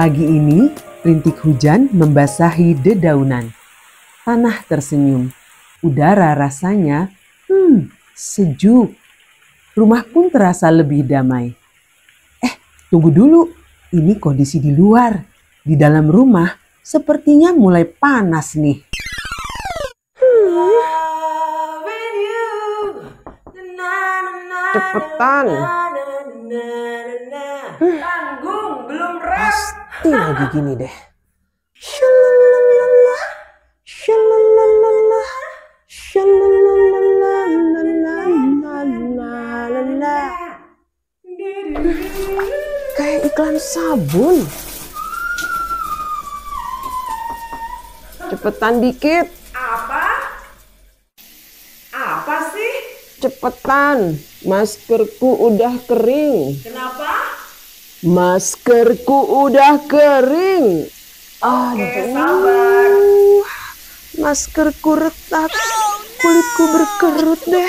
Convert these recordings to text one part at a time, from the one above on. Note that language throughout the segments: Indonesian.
Pagi ini, rintik hujan membasahi dedaunan. Tanah tersenyum. Udara rasanya, sejuk. Rumah pun terasa lebih damai. Tunggu dulu. Ini kondisi di luar. Di dalam rumah, sepertinya mulai panas nih. Cepetan. Tanggung, belum rap. Pasti lagi gini deh. Shalalala, shalalala, shalalala. Kayak iklan sabun. Cepetan dikit. Apa sih? Cepetan. Maskerku udah kering. Kenapa? Maskerku udah kering. Oke, sabar. Maskerku retak. Kulitku berkerut deh.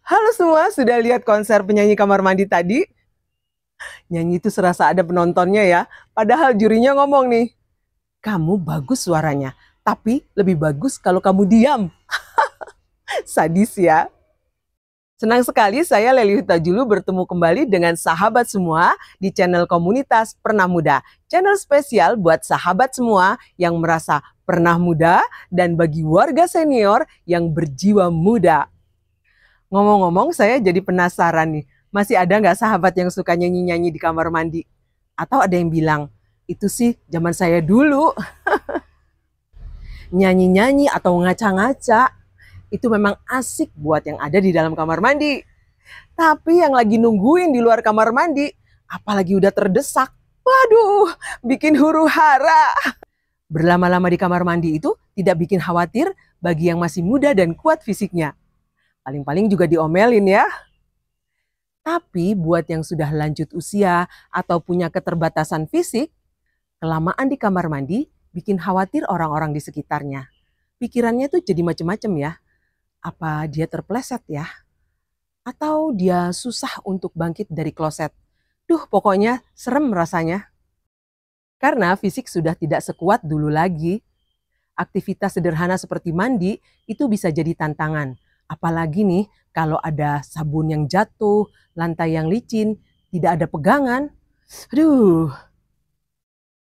Halo semua, sudah lihat konser penyanyi kamar mandi tadi? Nyanyi itu serasa ada penontonnya ya. Padahal jurinya ngomong nih, kamu bagus suaranya, tapi lebih bagus kalau kamu diam. Sadis ya. Senang sekali saya Leli Huta-Julu bertemu kembali dengan sahabat semua di channel komunitas Pernah Muda. Channel spesial buat sahabat semua yang merasa pernah muda dan bagi warga senior yang berjiwa muda. Ngomong-ngomong, saya jadi penasaran nih, masih ada nggak sahabat yang suka nyanyi-nyanyi di kamar mandi? Atau ada yang bilang, itu sih zaman saya dulu. Nyanyi-nyanyi atau ngaca-ngaca, itu memang asik buat yang ada di dalam kamar mandi. Tapi yang lagi nungguin di luar kamar mandi, apalagi udah terdesak, waduh, bikin huru hara. Berlama-lama di kamar mandi itu tidak bikin khawatir bagi yang masih muda dan kuat fisiknya. Paling-paling juga diomelin ya. Tapi buat yang sudah lanjut usia atau punya keterbatasan fisik, kelamaan di kamar mandi bikin khawatir orang-orang di sekitarnya. Pikirannya tuh jadi macem-macem ya. Apa dia terpleset ya? Atau dia susah untuk bangkit dari kloset? Pokoknya serem rasanya. Karena fisik sudah tidak sekuat dulu lagi. Aktivitas sederhana seperti mandi itu bisa jadi tantangan. Apalagi nih kalau ada sabun yang jatuh, lantai yang licin, tidak ada pegangan.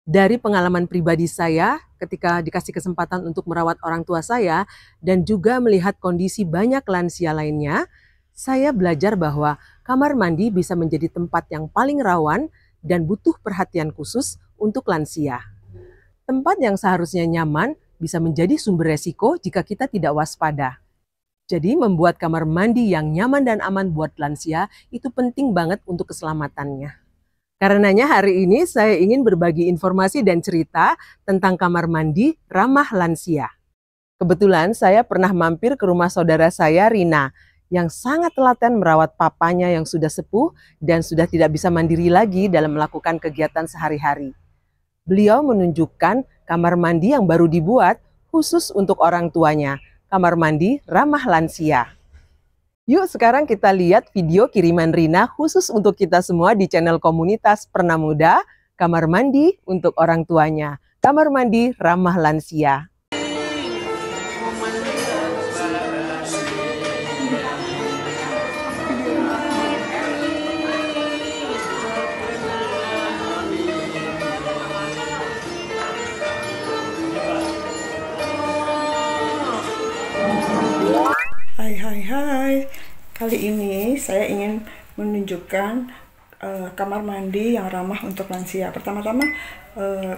Dari pengalaman pribadi saya ketika dikasih kesempatan untuk merawat orang tua saya dan juga melihat kondisi banyak lansia lainnya, saya belajar bahwa kamar mandi bisa menjadi tempat yang paling rawan dan butuh perhatian khusus untuk lansia. Tempat yang seharusnya nyaman bisa menjadi sumber resiko jika kita tidak waspada. Jadi membuat kamar mandi yang nyaman dan aman buat lansia itu penting banget untuk keselamatannya. Karenanya hari ini saya ingin berbagi informasi dan cerita tentang kamar mandi ramah lansia. Kebetulan saya pernah mampir ke rumah saudara saya Rina yang sangat telaten merawat papanya yang sudah sepuh dan sudah tidak bisa mandiri lagi dalam melakukan kegiatan sehari-hari. Beliau menunjukkan kamar mandi yang baru dibuat khusus untuk orang tuanya. Kamar mandi ramah lansia. Yuk sekarang kita lihat video kiriman Rina khusus untuk kita semua di channel komunitas Pernah Muda, kamar mandi untuk orang tuanya. Kamar mandi ramah lansia. Hai. Kali ini saya ingin menunjukkan kamar mandi yang ramah untuk lansia. Pertama-tama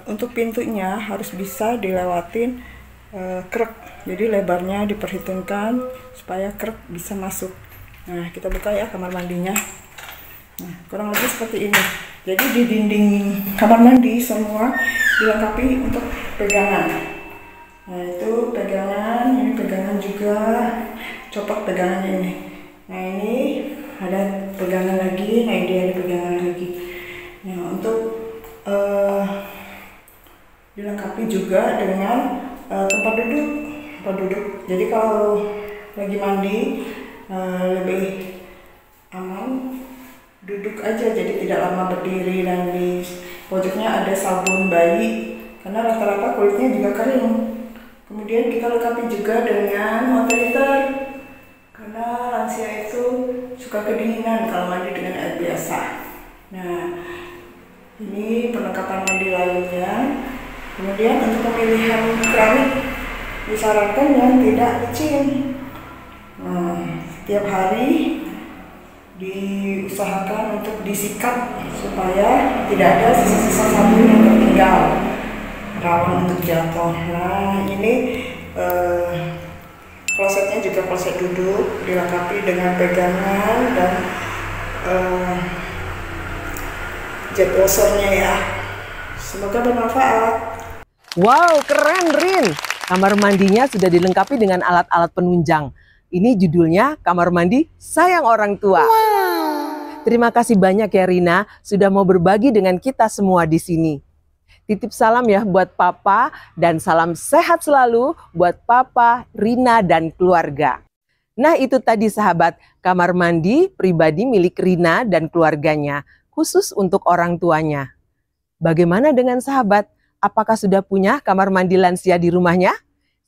untuk pintunya harus bisa dilewatin krek. Jadi lebarnya diperhitungkan supaya krek bisa masuk. Nah, kita buka ya kamar mandinya. Nah, kurang lebih seperti ini. Jadi di dinding kamar mandi semua dilengkapi untuk pegangan. Nah, itu pegangan, ini pegangan juga, copot pegangannya ini. Nah, ini ada pegangan lagi, nah ini ada pegangan lagi. Nah, untuk dilengkapi juga dengan tempat duduk. Jadi kalau lagi mandi lebih aman, duduk aja, jadi tidak lama berdiri. Dan di pojoknya ada sabun bayi karena rata-rata kulitnya juga kering. Kemudian kita lengkapi juga dengan water heater karena lansia itu suka kedinginan kalau mandi dengan air biasa. Nah, ini perlengkapan mandi lainnya. Kemudian untuk pemilihan keramik disarankan yang tidak licin. Nah, setiap hari diusahakan untuk disikat supaya tidak ada sisa-sisa sabun yang tertinggal, rawan untuk jatuh. Nah, ini klosetnya juga kloset duduk, dilengkapi dengan pegangan dan jet washernya ya. Semoga bermanfaat. Wow, keren Rin. Kamar mandinya sudah dilengkapi dengan alat-alat penunjang. Ini judulnya Kamar Mandi Sayang Orang Tua. Terima kasih banyak ya Rina, sudah mau berbagi dengan kita semua di sini. Titip salam ya buat Papa dan salam sehat selalu buat Papa, Rina dan keluarga. Nah itu tadi sahabat, kamar mandi pribadi milik Rina dan keluarganya, khusus untuk orang tuanya. Bagaimana dengan sahabat? Apakah sudah punya kamar mandi lansia di rumahnya?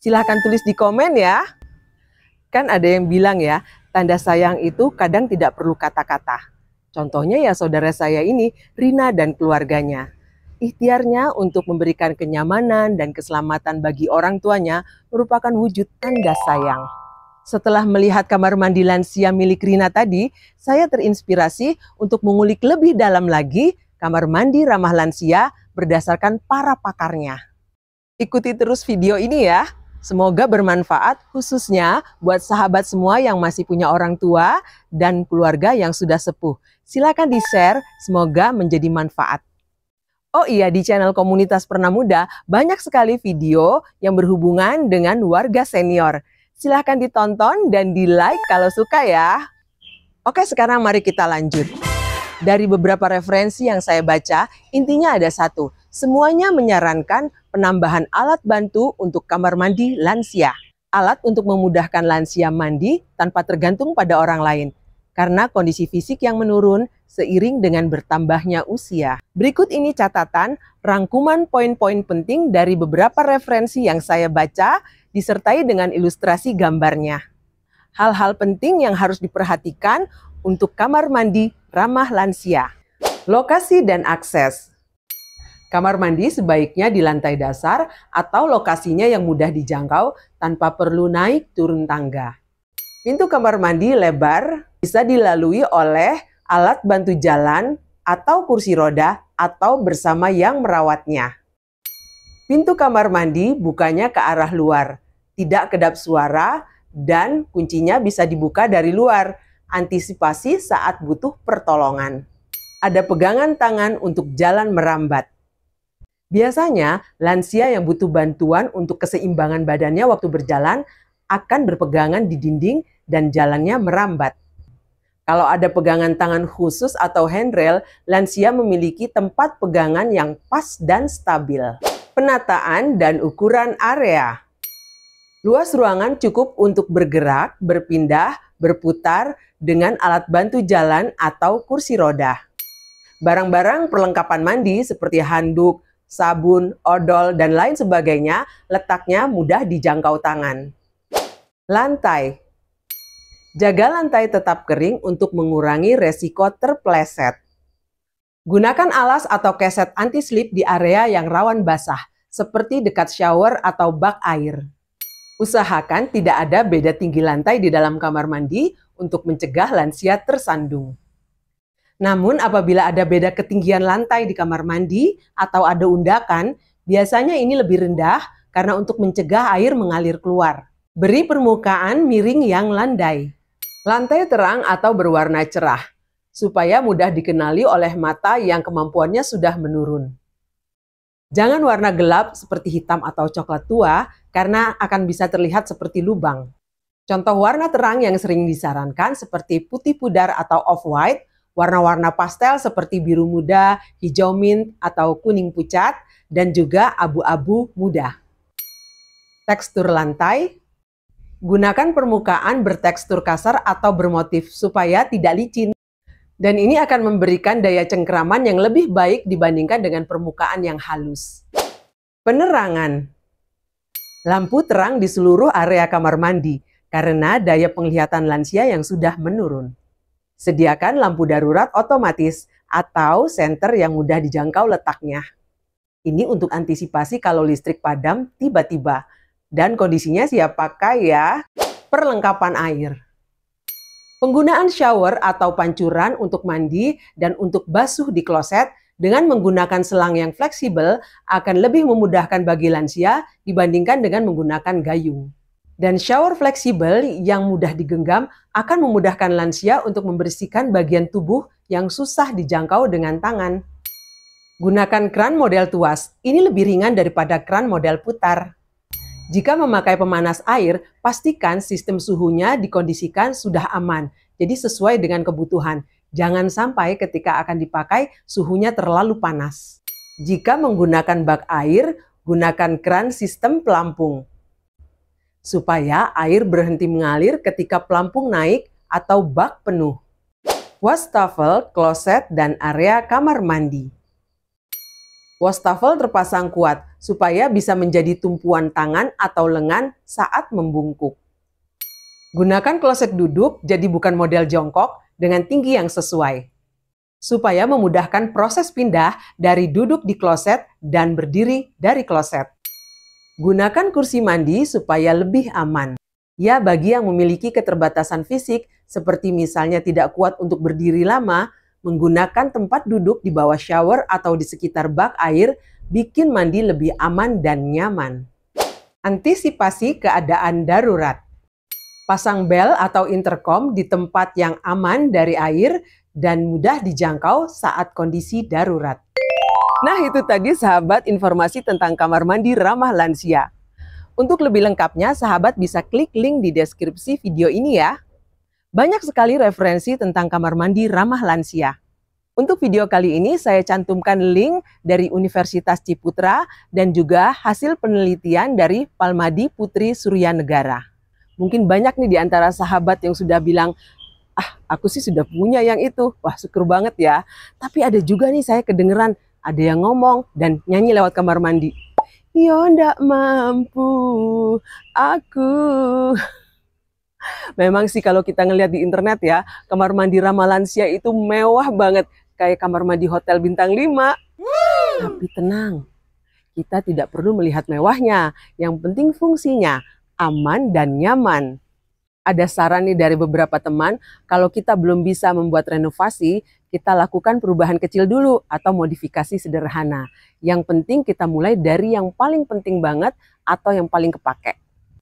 Silahkan tulis di komen ya. Kan ada yang bilang ya, tanda sayang itu kadang tidak perlu kata-kata. Contohnya ya saudara saya ini, Rina dan keluarganya. Ikhtiarnya untuk memberikan kenyamanan dan keselamatan bagi orang tuanya merupakan wujud tanda sayang. Setelah melihat kamar mandi lansia milik Rina tadi, saya terinspirasi untuk mengulik lebih dalam lagi kamar mandi ramah lansia berdasarkan para pakarnya. Ikuti terus video ini ya. Semoga bermanfaat khususnya buat sahabat semua yang masih punya orang tua dan keluarga yang sudah sepuh. Silakan di-share, semoga menjadi manfaat. Oh iya, di channel Komunitas Pernamuda banyak sekali video yang berhubungan dengan warga senior. Silahkan ditonton dan di-like kalau suka ya. Oke, sekarang mari kita lanjut. Dari beberapa referensi yang saya baca, intinya ada satu. Semuanya menyarankan penambahan alat bantu untuk kamar mandi lansia. Alat untuk memudahkan lansia mandi tanpa tergantung pada orang lain. Karena kondisi fisik yang menurun seiring dengan bertambahnya usia. Berikut ini catatan rangkuman poin-poin penting dari beberapa referensi yang saya baca disertai dengan ilustrasi gambarnya. Hal-hal penting yang harus diperhatikan untuk kamar mandi ramah lansia. Lokasi dan akses. Kamar mandi sebaiknya di lantai dasar atau lokasinya yang mudah dijangkau tanpa perlu naik turun tangga. Pintu kamar mandi lebar bisa dilalui oleh alat bantu jalan atau kursi roda atau bersama yang merawatnya. Pintu kamar mandi bukanya ke arah luar, tidak kedap suara dan kuncinya bisa dibuka dari luar. Antisipasi saat butuh pertolongan. Ada pegangan tangan untuk jalan merambat. Biasanya, lansia yang butuh bantuan untuk keseimbangan badannya waktu berjalan akan berpegangan di dinding dan jalannya merambat. Kalau ada pegangan tangan khusus atau handrail, lansia memiliki tempat pegangan yang pas dan stabil. Penataan dan ukuran area. Luas ruangan cukup untuk bergerak, berpindah, berputar dengan alat bantu jalan atau kursi roda. Barang-barang perlengkapan mandi seperti handuk, sabun, odol, dan lain sebagainya letaknya mudah dijangkau tangan. Lantai. Jaga lantai tetap kering untuk mengurangi resiko terpeleset. Gunakan alas atau keset anti-slip di area yang rawan basah, seperti dekat shower atau bak air. Usahakan tidak ada beda tinggi lantai di dalam kamar mandi untuk mencegah lansia tersandung. Namun apabila ada beda ketinggian lantai di kamar mandi atau ada undakan, biasanya ini lebih rendah karena untuk mencegah air mengalir keluar. Beri permukaan miring yang landai. Lantai terang atau berwarna cerah, supaya mudah dikenali oleh mata yang kemampuannya sudah menurun. Jangan warna gelap seperti hitam atau coklat tua karena akan bisa terlihat seperti lubang. Contoh warna terang yang sering disarankan seperti putih pudar atau off-white, warna-warna pastel seperti biru muda, hijau mint, atau kuning pucat, dan juga abu-abu muda. Tekstur lantai. Gunakan permukaan bertekstur kasar atau bermotif supaya tidak licin. Dan ini akan memberikan daya cengkeraman yang lebih baik dibandingkan dengan permukaan yang halus. Penerangan. Lampu terang di seluruh area kamar mandi karena daya penglihatan lansia yang sudah menurun. Sediakan lampu darurat otomatis atau senter yang mudah dijangkau letaknya. Ini untuk antisipasi kalau listrik padam tiba-tiba. Dan kondisinya siap pakai ya. Perlengkapan air. Penggunaan shower atau pancuran untuk mandi dan untuk basuh di kloset dengan menggunakan selang yang fleksibel akan lebih memudahkan bagi lansia dibandingkan dengan menggunakan gayung. Dan shower fleksibel yang mudah digenggam akan memudahkan lansia untuk membersihkan bagian tubuh yang susah dijangkau dengan tangan. Gunakan kran model tuas, ini lebih ringan daripada kran model putar. Jika memakai pemanas air, pastikan sistem suhunya dikondisikan sudah aman, jadi sesuai dengan kebutuhan. Jangan sampai ketika akan dipakai suhunya terlalu panas. Jika menggunakan bak air, gunakan kran sistem pelampung. Supaya air berhenti mengalir ketika pelampung naik atau bak penuh. Wastafel, kloset, dan area kamar mandi. Wastafel terpasang kuat supaya bisa menjadi tumpuan tangan atau lengan saat membungkuk. Gunakan kloset duduk jadi bukan model jongkok dengan tinggi yang sesuai. Supaya memudahkan proses pindah dari duduk di kloset dan berdiri dari kloset. Gunakan kursi mandi supaya lebih aman. Ya, bagi yang memiliki keterbatasan fisik seperti misalnya tidak kuat untuk berdiri lama, menggunakan tempat duduk di bawah shower atau di sekitar bak air bikin mandi lebih aman dan nyaman. Antisipasi keadaan darurat. Pasang bel atau intercom di tempat yang aman dari air dan mudah dijangkau saat kondisi darurat. Nah, itu tadi sahabat informasi tentang kamar mandi ramah lansia. Untuk lebih lengkapnya, sahabat bisa klik link di deskripsi video ini ya. Banyak sekali referensi tentang kamar mandi ramah lansia. Untuk video kali ini saya cantumkan link dari Universitas Ciputra dan juga hasil penelitian dari Palmadi Putri Surya Negara. Mungkin banyak nih di antara sahabat yang sudah bilang, aku sih sudah punya yang itu. Wah, syukur banget ya. Tapi ada juga nih saya kedengeran ada yang ngomong dan nyanyi lewat kamar mandi. Yo ndak mampu, aku. Memang sih kalau kita ngelihat di internet ya, kamar mandi ramah lansia itu mewah banget. Kayak kamar mandi hotel bintang 5. Tapi tenang, kita tidak perlu melihat mewahnya. Yang penting fungsinya, aman dan nyaman. Ada saran nih dari beberapa teman, kalau kita belum bisa membuat renovasi, kita lakukan perubahan kecil dulu atau modifikasi sederhana. Yang penting kita mulai dari yang paling penting banget atau yang paling kepake.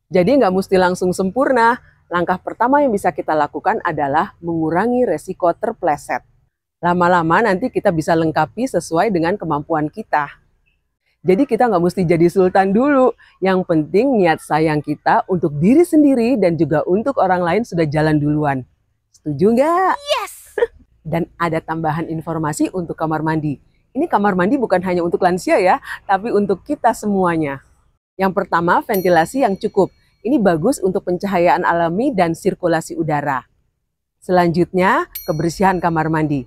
Jadi nggak mesti langsung sempurna. Langkah pertama yang bisa kita lakukan adalah mengurangi resiko terpleset. Lama-lama nanti kita bisa lengkapi sesuai dengan kemampuan kita. Jadi kita nggak mesti jadi sultan dulu. Yang penting niat sayang kita untuk diri sendiri dan juga untuk orang lain sudah jalan duluan. Setuju nggak? Yes! Dan ada tambahan informasi untuk kamar mandi. Ini kamar mandi bukan hanya untuk lansia ya, tapi untuk kita semuanya. Yang pertama, ventilasi yang cukup. Ini bagus untuk pencahayaan alami dan sirkulasi udara. Selanjutnya, kebersihan kamar mandi.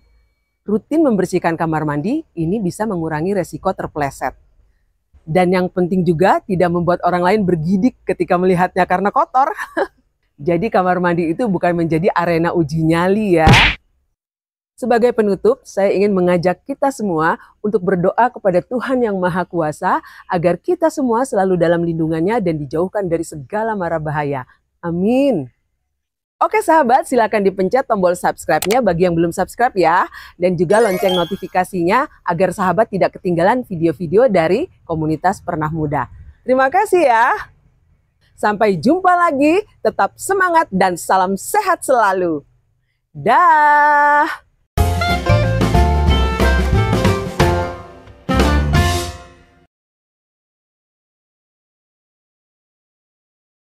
Rutin membersihkan kamar mandi, ini bisa mengurangi resiko terpleset. Dan yang penting juga, tidak membuat orang lain bergidik ketika melihatnya karena kotor. Jadi kamar mandi itu bukan menjadi arena uji nyali ya. Sebagai penutup, saya ingin mengajak kita semua untuk berdoa kepada Tuhan Yang Maha Kuasa agar kita semua selalu dalam lindungannya dan dijauhkan dari segala mara bahaya. Amin. Oke sahabat, silakan dipencet tombol subscribe-nya bagi yang belum subscribe ya. Dan juga lonceng notifikasinya agar sahabat tidak ketinggalan video-video dari komunitas Pernah Muda. Terima kasih ya. Sampai jumpa lagi, tetap semangat dan salam sehat selalu. Dah.